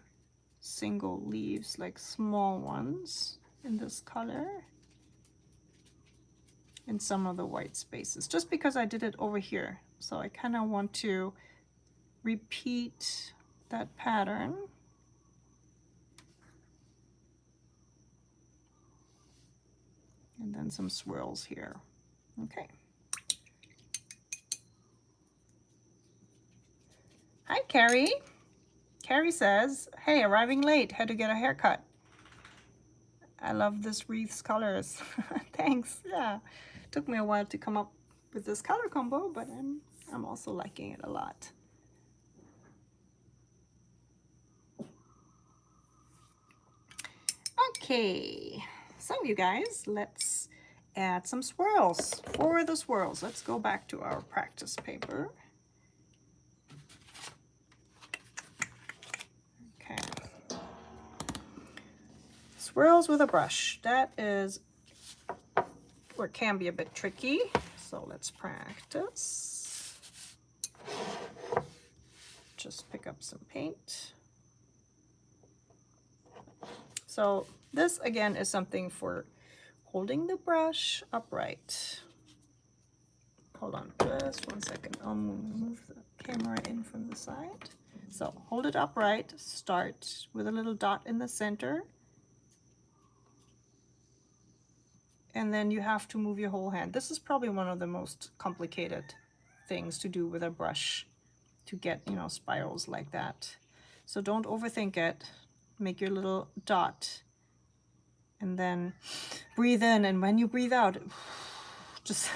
single leaves, like small ones in this color, in some of the white spaces, just because I did it over here. So I kind of want to repeat that pattern And then some swirls here. Okay. Hi, Carrie. Carrie says, hey, arriving late, had to get a haircut. I love this wreath's colors. Thanks. Yeah. Took me a while to come up with this color combo, but I'm also liking it a lot. Okay. So you guys, let's add some swirls. For the swirls, let's go back to our practice paper. Okay. Swirls with a brush. That is or can be a bit tricky. So let's practice. Just pick up some paint. So this again is something for holding the brush upright. Hold on just 1 second. I'll move the camera in from the side. So hold it upright, start with a little dot in the center. And then you have to move your whole hand. This is probably one of the most complicated things to do with a brush to get, you know, spirals like that. So don't overthink it. Make your little dot and then breathe in. And when you breathe out, just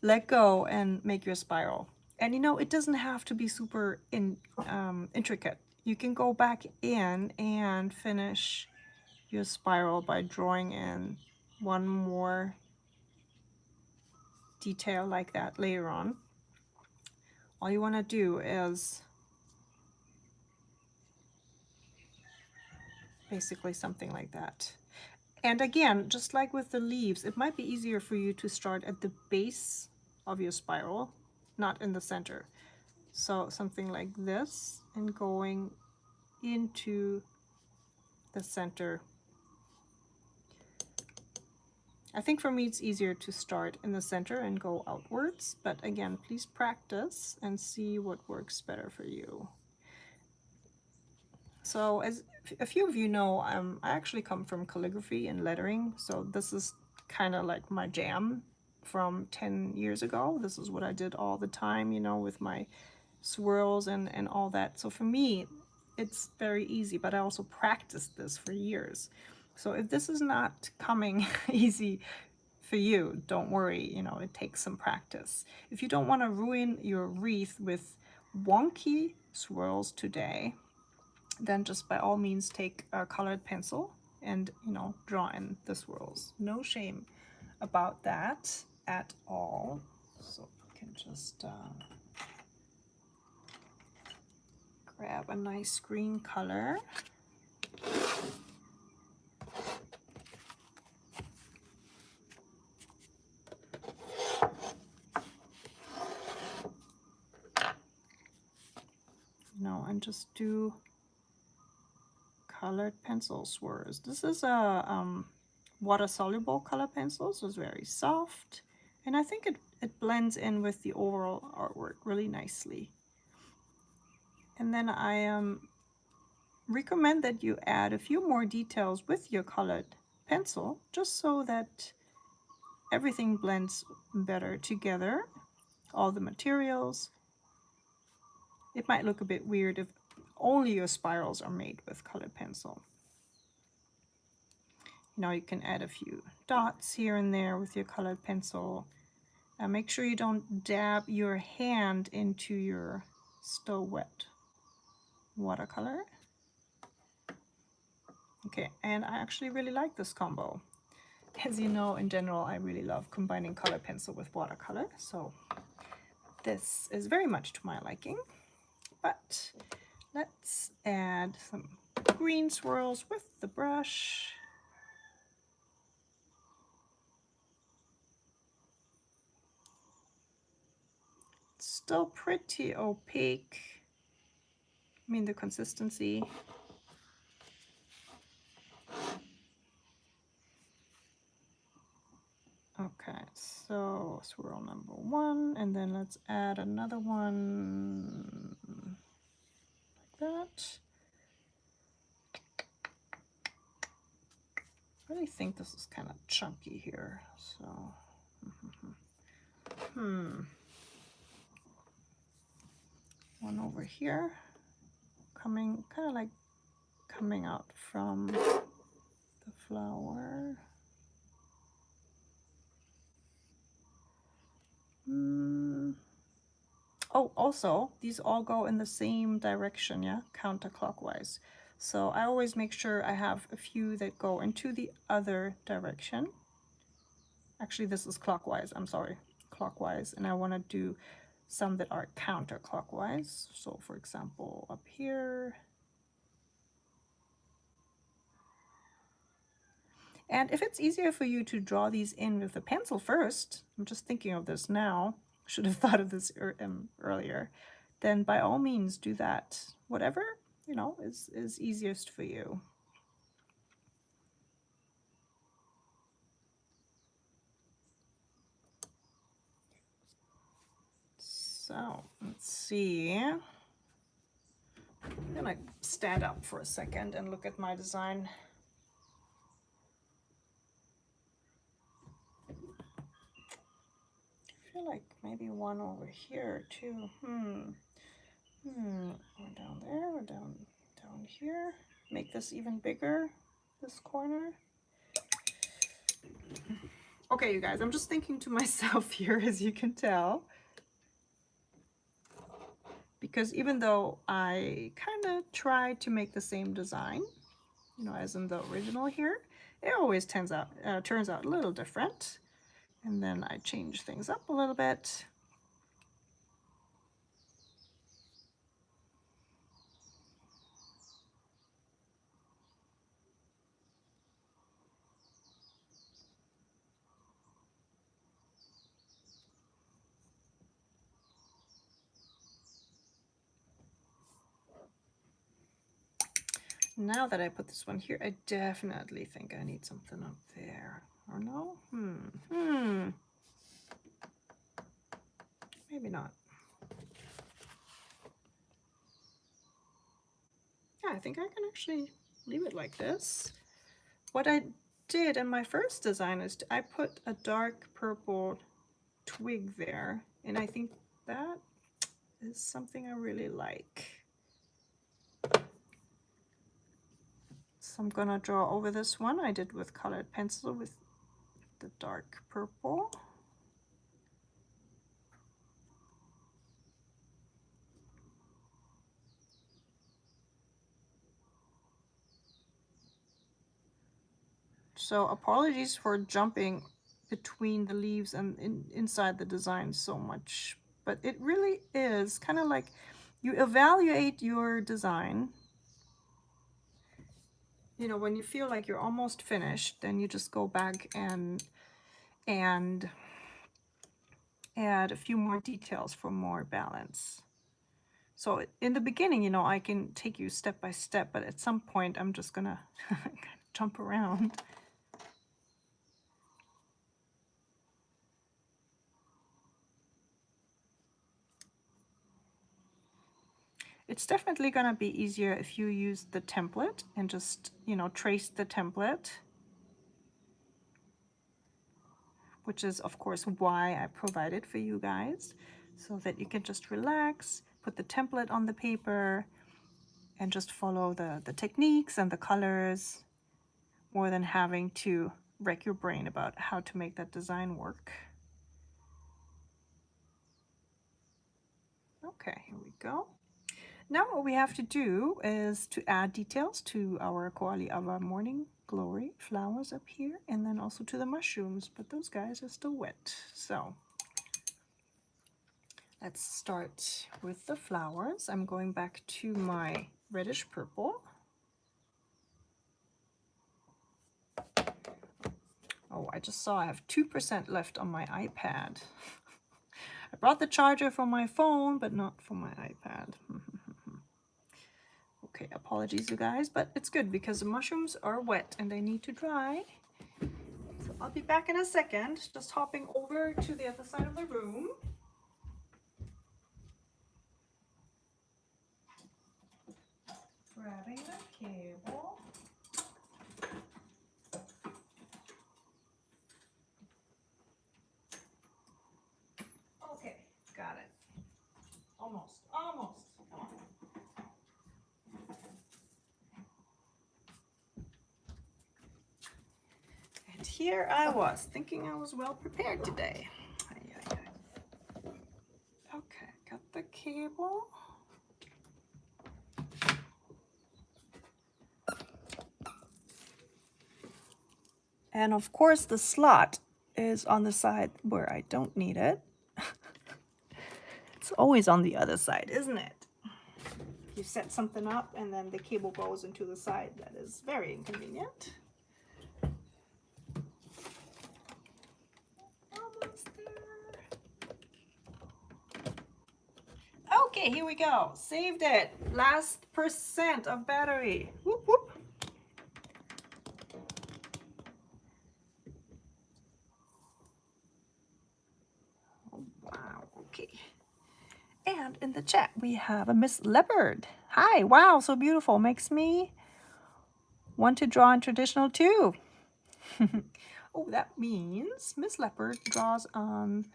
let go and make your spiral. And you know, it doesn't have to be super intricate. You can go back in and finish your spiral by drawing in one more detail like that later on. All you want to do is basically something like that. And again, just like with the leaves, it might be easier for you to start at the base of your spiral, not in the center. So something like this and going into the center. I think for me it's easier to start in the center and go outwards, but again, please practice and see what works better for you. So as a few of you know, I actually come from calligraphy and lettering, so this is kind of like my jam from 10 years ago. This is what I did all the time, you know, with my swirls and all that. So for me, it's very easy, but I also practiced this for years. So if this is not coming easy for you, don't worry, you know, it takes some practice. If you don't want to ruin your wreath with wonky swirls today, then just by all means take a colored pencil and, you know, draw in the swirls. No shame about that at all. So you can just grab a nice green color. And just do colored pencil swirls. This is a water-soluble color pencil, so it's very soft. And I think it blends in with the overall artwork really nicely. And then I recommend that you add a few more details with your colored pencil, just so that everything blends better together, all the materials. It might look a bit weird if only your spirals are made with colored pencil. Now you can add a few dots here and there with your colored pencil. Make sure you don't dab your hand into your still wet watercolor. Okay, and I actually really like this combo. As you know, in general, I really love combining color pencil with watercolor, so this is very much to my liking. But let's add some green swirls with the brush. It's still pretty opaque. I mean, the consistency. Okay, so swirl number one, and then let's add another one like that. I really think this is kind of chunky here, so one over here, coming kind of like coming out from the flower. Oh, also, these all go in the same direction, yeah, counterclockwise. So I always make sure I have a few that go into the other direction. Actually, this is clockwise, I'm sorry, clockwise. And I want to do some that are counterclockwise. So for example, up here. And if it's easier for you to draw these in with a pencil first, I'm just thinking of this now, should have thought of this earlier, then by all means do that. Whatever, you know, is easiest for you. So let's see. I'm gonna stand up for a second and look at my design. I feel like maybe one over here too. We're down there, we're down here. Make this even bigger, this corner. Okay, you guys, I'm just thinking to myself here, as you can tell. Because even though I kind of try to make the same design, you know, as in the original here, it always turns out a little different. And then I change things up a little bit. Now that I put this one here, I definitely think I need something up there. Or no? Maybe not. Yeah, I think I can actually leave it like this. What I did in my first design is I put a dark purple twig there, and I think that is something I really like. So I'm gonna draw over this one I did with colored pencil with the dark purple. So apologies for jumping between the leaves and inside the design so much, but it really is kind of like you evaluate your design. You know, when you feel like you're almost finished, then you just go back and add a few more details for more balance. So in the beginning, you know, I can take you step by step, but at some point I'm just gonna kind of jump around. It's definitely gonna be easier if you use the template and just, you know, trace the template, which is of course why I provide it for you guys, so that you can just relax, put the template on the paper, and just follow the techniques and the colors, more than having to wreck your brain about how to make that design work. Okay, here we go. Now what we have to do is to add details to our Koali'awa morning glory flowers up here, and then also to the mushrooms, but those guys are still wet. So let's start with the flowers. I'm going back to my reddish purple. Oh, I just saw I have 2% left on my iPad. I brought the charger for my phone, but not for my iPad. Okay, apologies you guys, but it's good because the mushrooms are wet and they need to dry. So I'll be back in a second, just hopping over to the other side of the room. Grabbing the cable. Almost, almost. Come on. And here I was thinking I was well prepared today. Okay, got the cable. And of course the slot is on the side where I don't need it. It's always on the other side, isn't it? You set something up and then the cable goes into the side. That is very inconvenient. Almost there. Okay, here we go. Saved it. Last percent of battery. Whoop, whoop. Oh, wow, okay. And in the chat, we have a Miss Leopard. Hi, wow, so beautiful. Makes me want to draw in traditional too. Oh, that means Miss Leopard draws on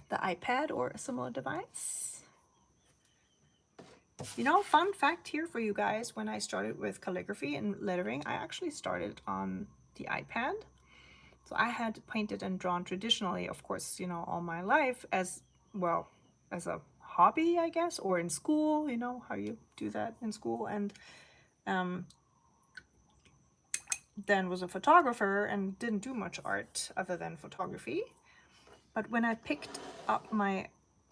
the iPad or a similar device. You know, fun fact here for you guys, when I started with calligraphy and lettering, I actually started on the iPad. So I had painted and drawn traditionally, of course, you know, all my life as well as a hobby, I guess, or in school, you know, how you do that in school. And then was a photographer and didn't do much art other than photography. But when I picked up my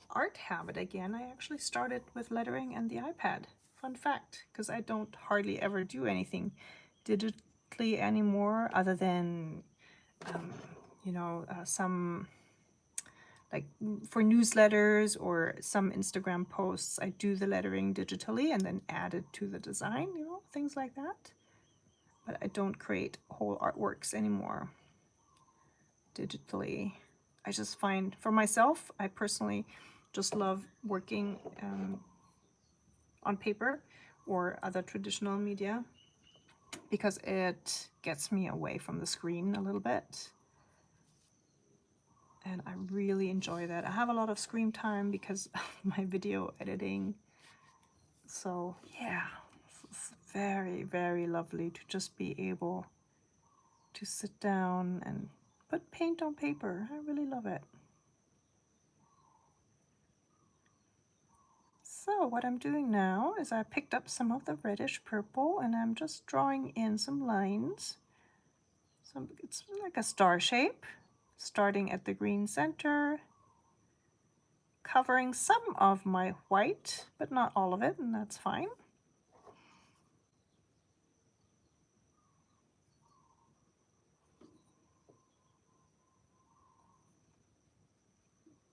art habit again, I actually started with lettering and the iPad. Fun fact, because I don't hardly ever do anything digitally anymore other than, you know, some like for newsletters or some Instagram posts, I do the lettering digitally and then add it to the design, you know, things like that. But I don't create whole artworks anymore digitally. I just find, for myself, I personally just love working on paper or other traditional media because it gets me away from the screen a little bit. And I really enjoy that. I have a lot of screen time because of my video editing. So yeah, it's very, very lovely to just be able to sit down and put paint on paper. I really love it. So what I'm doing now is I picked up some of the reddish purple and I'm just drawing in some lines. So it's like a star shape, starting at the green center, covering some of my white, but not all of it, and that's fine.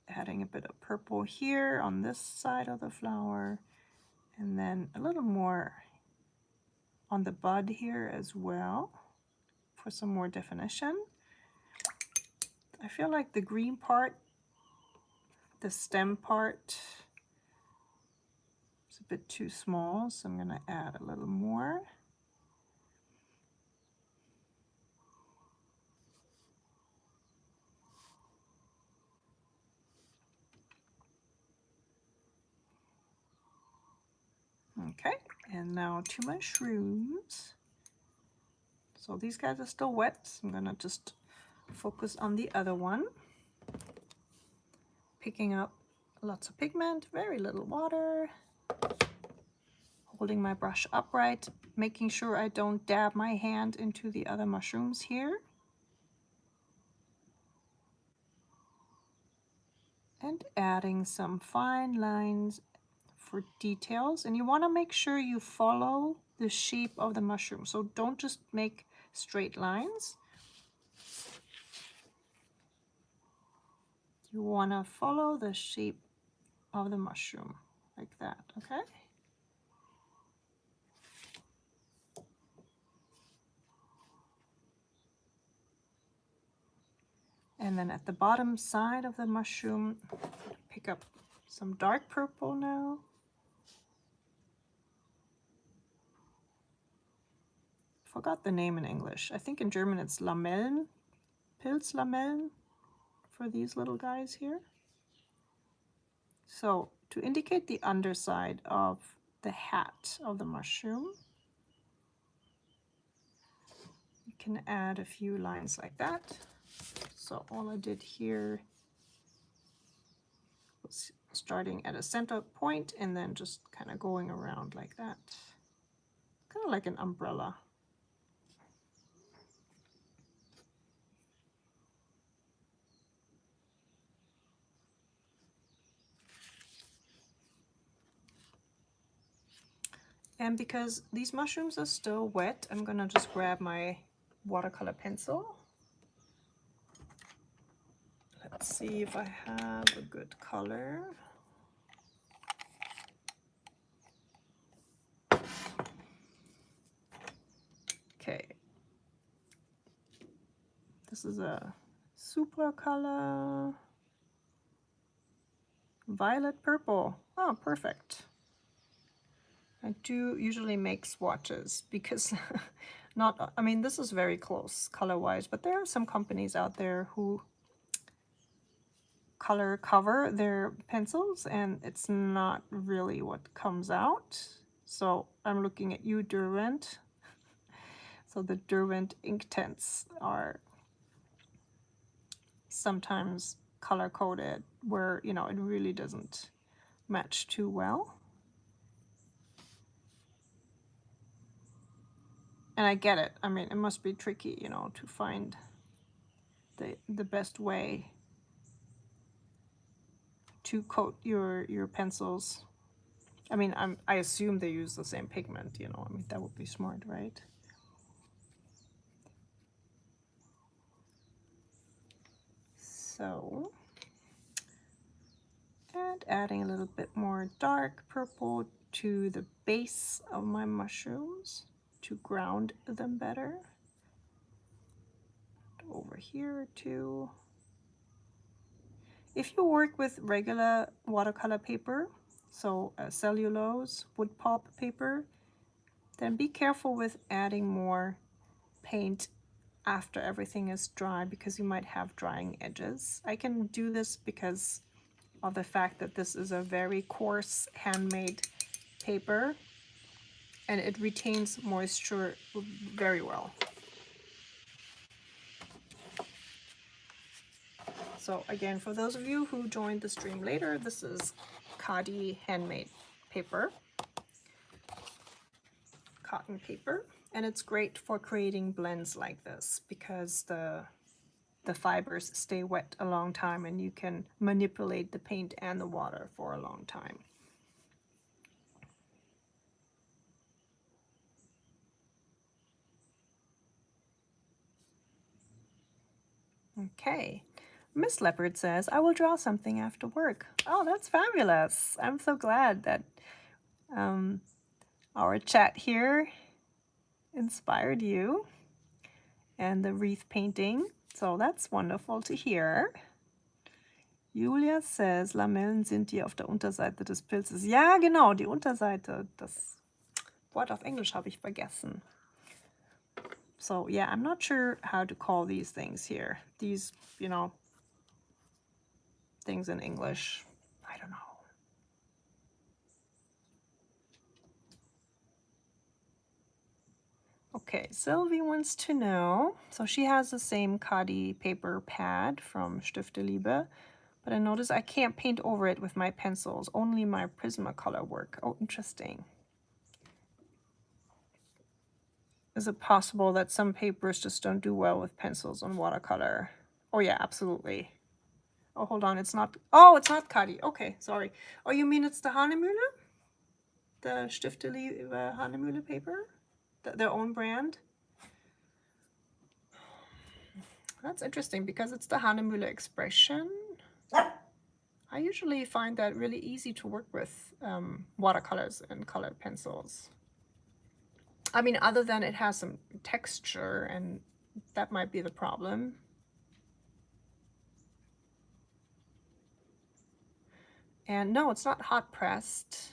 Adding a bit of purple here on this side of the flower, and then a little more on the bud here as well for some more definition. I feel like the green part, the stem part, is a bit too small, so I'm going to add a little more. Okay, and now to my shrooms. So these guys are still wet, so I'm going to just focus on the other one. Picking up lots of pigment, very little water. Holding my brush upright, making sure I don't dab my hand into the other mushrooms here. And adding some fine lines for details. And you want to make sure you follow the shape of the mushroom. So don't just make straight lines. You want to follow the shape of the mushroom like that, okay? And then at the bottom side of the mushroom, pick up some dark purple now. Forgot the name in English. I think in German it's Lamellen, Pilzlamellen for these little guys here. So to indicate the underside of the hat of the mushroom, you can add a few lines like that. So all I did here was starting at a center point and then just kind of going around like that. Kind of like an umbrella. And because these mushrooms are still wet, I'm gonna just grab my watercolor pencil. Let's see if I have a good color. Okay. This is a super color. Violet purple. Oh, perfect. I do usually make swatches because I mean, this is very close color-wise, but there are some companies out there who color cover their pencils and it's not really what comes out. So I'm looking at you, Derwent. So the Derwent Inktense are sometimes color coded where, you know, it really doesn't match too well. And I get it. I mean, it must be tricky, you know, to find the best way to coat your pencils. I mean, I assume they use the same pigment, you know. I mean, that would be smart, right? So, and adding a little bit more dark purple to the base of my mushrooms to ground them better. Over here too. If you work with regular watercolor paper, so cellulose, wood pulp paper, then be careful with adding more paint after everything is dry because you might have drying edges. I can do this because of the fact that this is a very coarse handmade paper and it retains moisture very well. So again, for those of you who joined the stream later, this is Khadi handmade paper, cotton paper, and it's great for creating blends like this because the fibers stay wet a long time and you can manipulate the paint and the water for a long time. Okay. Miss Leopard says, I will draw something after work. Oh, that's fabulous. I'm so glad that our chat here inspired you and the wreath painting. So that's wonderful to hear. Julia says, Lamellen sind die auf der Unterseite des Pilzes. Ja, genau, die Unterseite. Das Wort auf Englisch habe ich vergessen. So yeah, I'm not sure how to call these things here. These, you know, things in English. I don't know. Okay, Sylvie wants to know. So she has the same Khadi paper pad from Stifteliebe, but I notice I can't paint over it with my pencils, only my Prismacolor work. Oh, interesting. Is it possible that some papers just don't do well with pencils on watercolor? Oh yeah, absolutely. Oh, hold on, it's not, oh, it's not Khadi. Okay, sorry. Oh, you mean it's the Hahnemühle? The Stifteliebe Hahnemühle paper? Their own brand? That's interesting because it's the Hahnemühle expression. I usually find that really easy to work with watercolors and colored pencils. I mean, other than it has some texture, and that might be the problem. And no, it's not hot pressed.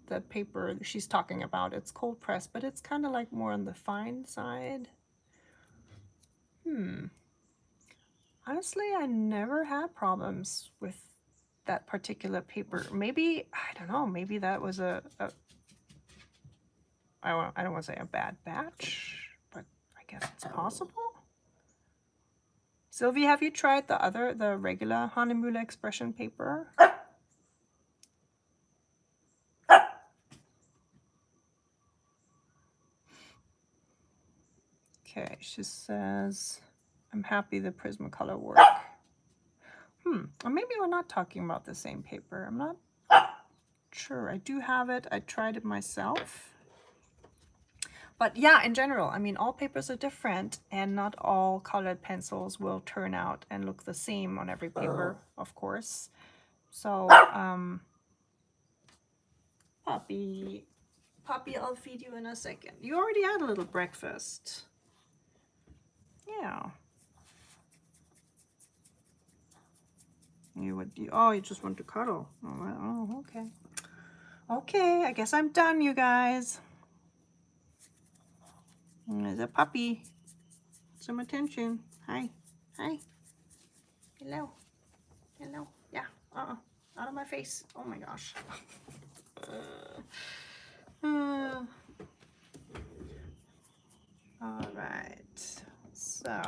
The paper she's talking about, it's cold pressed, but it's kind of like more on the fine side. Honestly, I never had problems with that particular paper. Maybe, I don't know, maybe that was I don't want to say a bad batch, but I guess it's possible. Sylvie, have you tried the regular Hahnemühle expression paper? Okay, she says, I'm happy the Prismacolor work. Or maybe we're not talking about the same paper. I'm not sure. I do have it. I tried it myself. But yeah, in general, I mean, all papers are different and not all colored pencils will turn out and look the same on every paper, of course. So, Poppy, I'll feed you in a second. You already had a little breakfast. Yeah. You just want to cuddle. Oh, okay. Okay, I guess I'm done, you guys. There's a puppy. Some attention. Hi. Hi. Hello. Hello. Yeah. Out of my face. Oh my gosh. All right. So.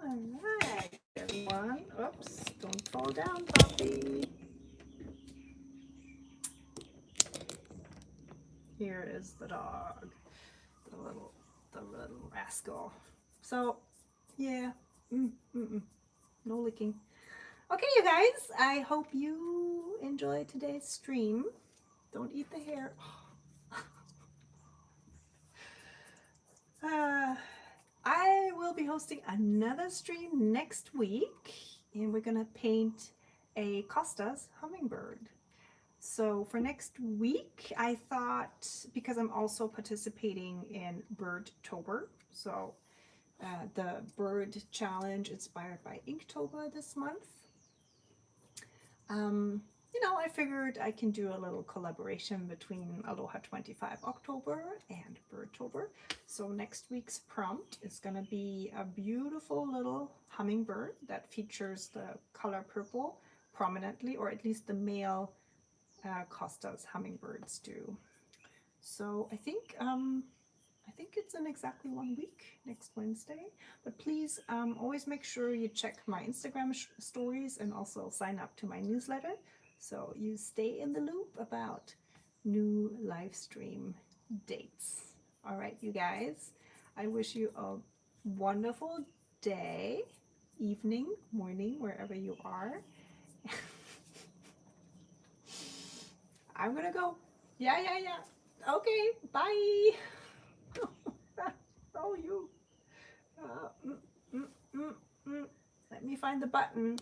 All right, everyone. Oops, don't fall down, puppy. Here is the dog, the little rascal. So, yeah, no licking. Okay, you guys, I hope you enjoyed today's stream. Don't eat the hair. I will be hosting another stream next week, and we're gonna paint a Costa's hummingbird. So for next week, I thought, because I'm also participating in Birdtober, so the bird challenge inspired by Inktober this month, you know, I figured I can do a little collaboration between Aloha 25 October and Birdtober. So next week's prompt is going to be a beautiful little hummingbird that features the color purple prominently, or at least the male Costa's hummingbirds do. So I think it's in exactly 1 week, next Wednesday. But please always make sure you check my Instagram stories and also sign up to my newsletter so you stay in the loop about new live stream dates. All right, you guys, I wish you a wonderful day, evening, morning, wherever you are. I'm gonna go. Yeah. Okay, bye. Oh, you. Let me find the button.